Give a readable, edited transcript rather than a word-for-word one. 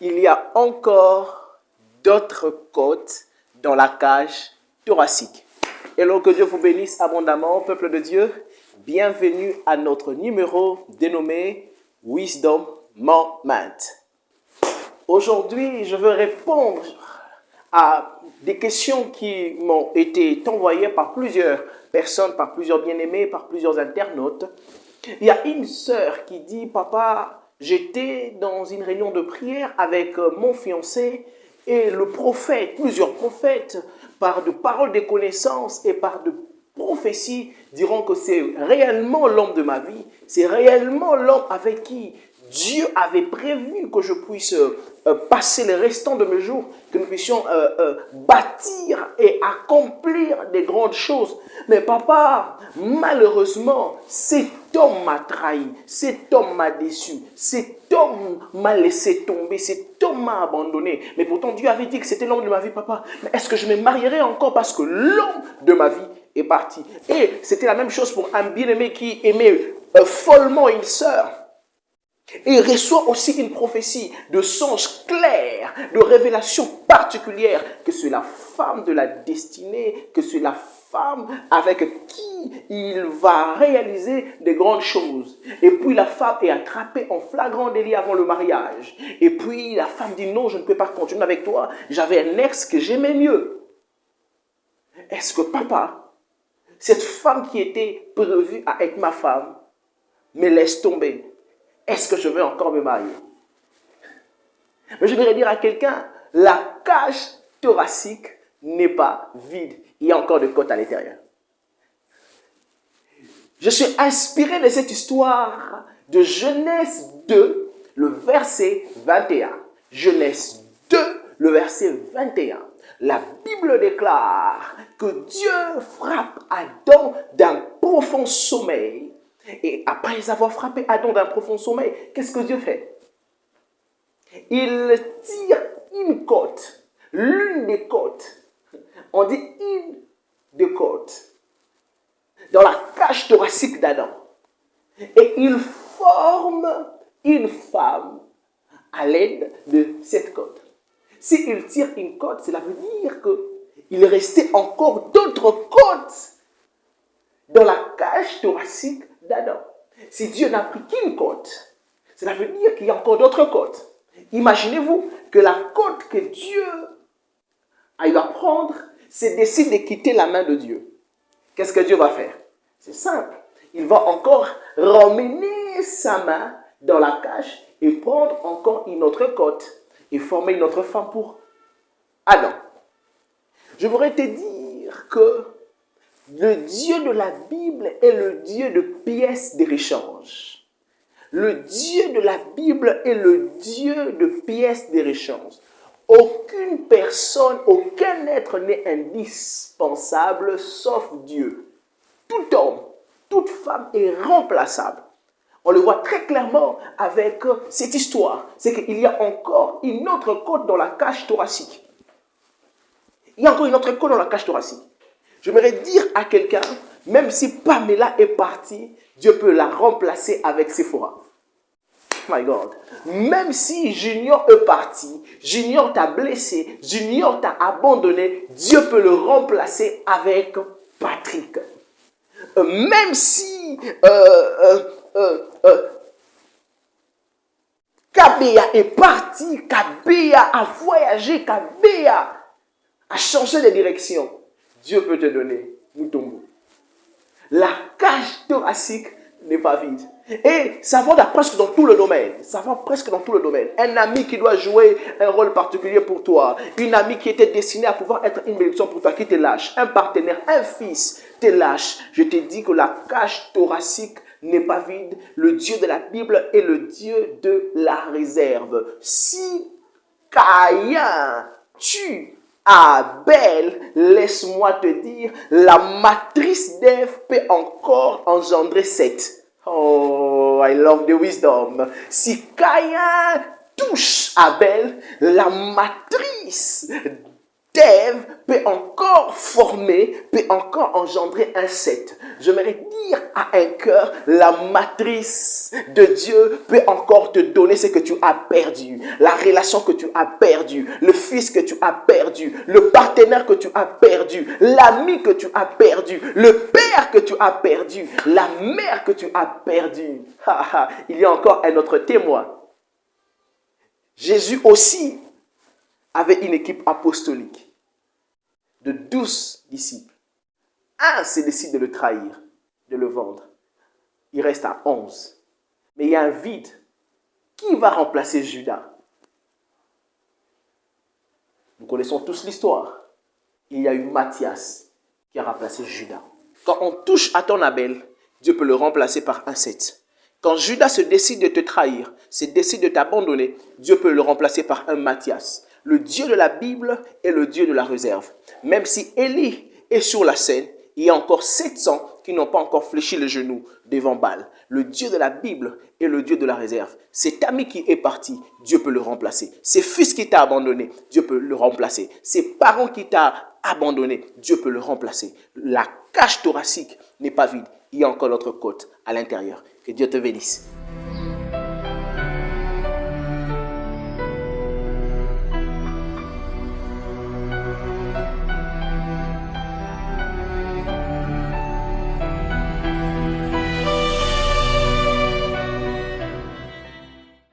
il y a encore d'autres côtes dans la cage thoracique. Et alors que Dieu vous bénisse abondamment, peuple de Dieu. Bienvenue à notre numéro dénommé Wisdom Moment. Aujourd'hui, je veux répondre à des questions qui m'ont été envoyées par plusieurs personnes, par plusieurs bien-aimés, par plusieurs internautes. Il y a une sœur qui dit, papa, j'étais dans une réunion de prière avec mon fiancé et le prophète, plusieurs prophètes, par de paroles de connaissance et par de prophéties, diront que c'est réellement l'homme de ma vie, c'est réellement l'homme avec qui Dieu avait prévu que je puisse passer les restants de mes jours, que nous puissions bâtir et accomplir des grandes choses. Mais papa, malheureusement, cet homme m'a trahi, cet homme m'a déçu, cet homme m'a laissé tomber, cet homme m'a abandonné. Mais pourtant, Dieu avait dit que c'était l'homme de ma vie, papa. Mais est-ce que je me marierai encore parce que l'homme de ma vie est parti? Et c'était la même chose pour un bien-aimé qui aimait follement une sœur. Et il reçoit aussi une prophétie de songes clairs, de révélations particulières, que c'est la femme de la destinée, que c'est la femme avec qui il va réaliser des grandes choses. Et puis la femme est attrapée en flagrant délit avant le mariage. Et puis la femme dit non, je ne peux pas continuer avec toi, j'avais un ex que j'aimais mieux. Est-ce que papa, cette femme qui était prévue à être ma femme, me laisse tomber? Est-ce que je veux encore me marier? Mais je voudrais dire à quelqu'un, la cage thoracique n'est pas vide. Il y a encore des côtes à l'intérieur. Je suis inspiré de cette histoire de Genèse 2, le verset 21. Genèse 2, le verset 21. La Bible déclare que Dieu frappe Adam d'un profond sommeil. Et après avoir frappé Adam d'un profond sommeil, qu'est-ce que Dieu fait? Il tire une côte, l'une des côtes. On dit une des côtes dans la cage thoracique d'Adam. Et il forme une femme à l'aide de cette côte. S'il tire une côte, cela veut dire qu'il restait encore d'autres côtes dans la cage thoracique d'Adam. Si Dieu n'a pris qu'une côte, cela veut dire qu'il y a encore d'autres côtes. Imaginez-vous que la côte que Dieu a eu à prendre, c'est décide de quitter la main de Dieu. Qu'est-ce que Dieu va faire? C'est simple. Il va encore ramener sa main dans la cage et prendre encore une autre côte et former une autre femme pour Adam. Je voudrais te dire que le Dieu de la Bible est le Dieu de pièces de rechange. Le Dieu de la Bible est le Dieu de pièces de rechange. Aucune personne, aucun être n'est indispensable sauf Dieu. Tout homme, toute femme est remplaçable. On le voit très clairement avec cette histoire. C'est qu'il y a encore une autre côte dans la cage thoracique. Il y a encore une autre côte dans la cage thoracique. J'aimerais dire à quelqu'un, même si Pamela est partie, Dieu peut la remplacer avec Sephora. My God. Même si Junior est parti, Junior t'a blessé, Junior t'a abandonné, Dieu peut le remplacer avec Patrick. Même si Kabea est parti, Kabea a voyagé, Kabea a changé de direction, Dieu peut te donner Mutombo. La cage thoracique n'est pas vide. Et ça va presque dans tout le domaine. Ça va presque dans tout le domaine. Un ami qui doit jouer un rôle particulier pour toi. Une amie qui était destinée à pouvoir être une bénédiction pour toi, qui te lâche. Un partenaire, un fils te lâche. Je te dis que la cage thoracique n'est pas vide. Le Dieu de la Bible est le Dieu de la réserve. Si Caïn tue Abel, laisse-moi te dire, la matrice d'Ève peut encore engendrer Seth. Oh, I love the wisdom. Si Caïn touche Abel, la matrice d'Ève peut encore corps formé peut encore engendrer un 7. J'aimerais dire à un cœur, la matrice de Dieu peut encore te donner ce que tu as perdu. La relation que tu as perdue, le fils que tu as perdu, le partenaire que tu as perdu, l'ami que tu as perdu, le père que tu as perdu, la mère que tu as perdue. Il y a encore un autre témoin. Jésus aussi avait une équipe apostolique de 12 disciples. Un se décide de le trahir, de le vendre. Il reste à 11. Mais il y a un vide. Qui va remplacer Judas? Nous connaissons tous l'histoire. Il y a eu Matthias qui a remplacé Judas. Quand on touche à ton Abel, Dieu peut le remplacer par un 7. Quand Judas se décide de te trahir, se décide de t'abandonner, Dieu peut le remplacer par un Matthias. Le Dieu de la Bible est le Dieu de la réserve. Même si Élie est sur la scène, il y a encore 700 qui n'ont pas encore fléchi le genou devant Baal. Le Dieu de la Bible est le Dieu de la réserve. Cet ami qui est parti, Dieu peut le remplacer. Ces fils qui t'a abandonné, Dieu peut le remplacer. Ces parents qui t'a abandonné, Dieu peut le remplacer. La cage thoracique n'est pas vide. Il y a encore notre côte à l'intérieur. Que Dieu te bénisse.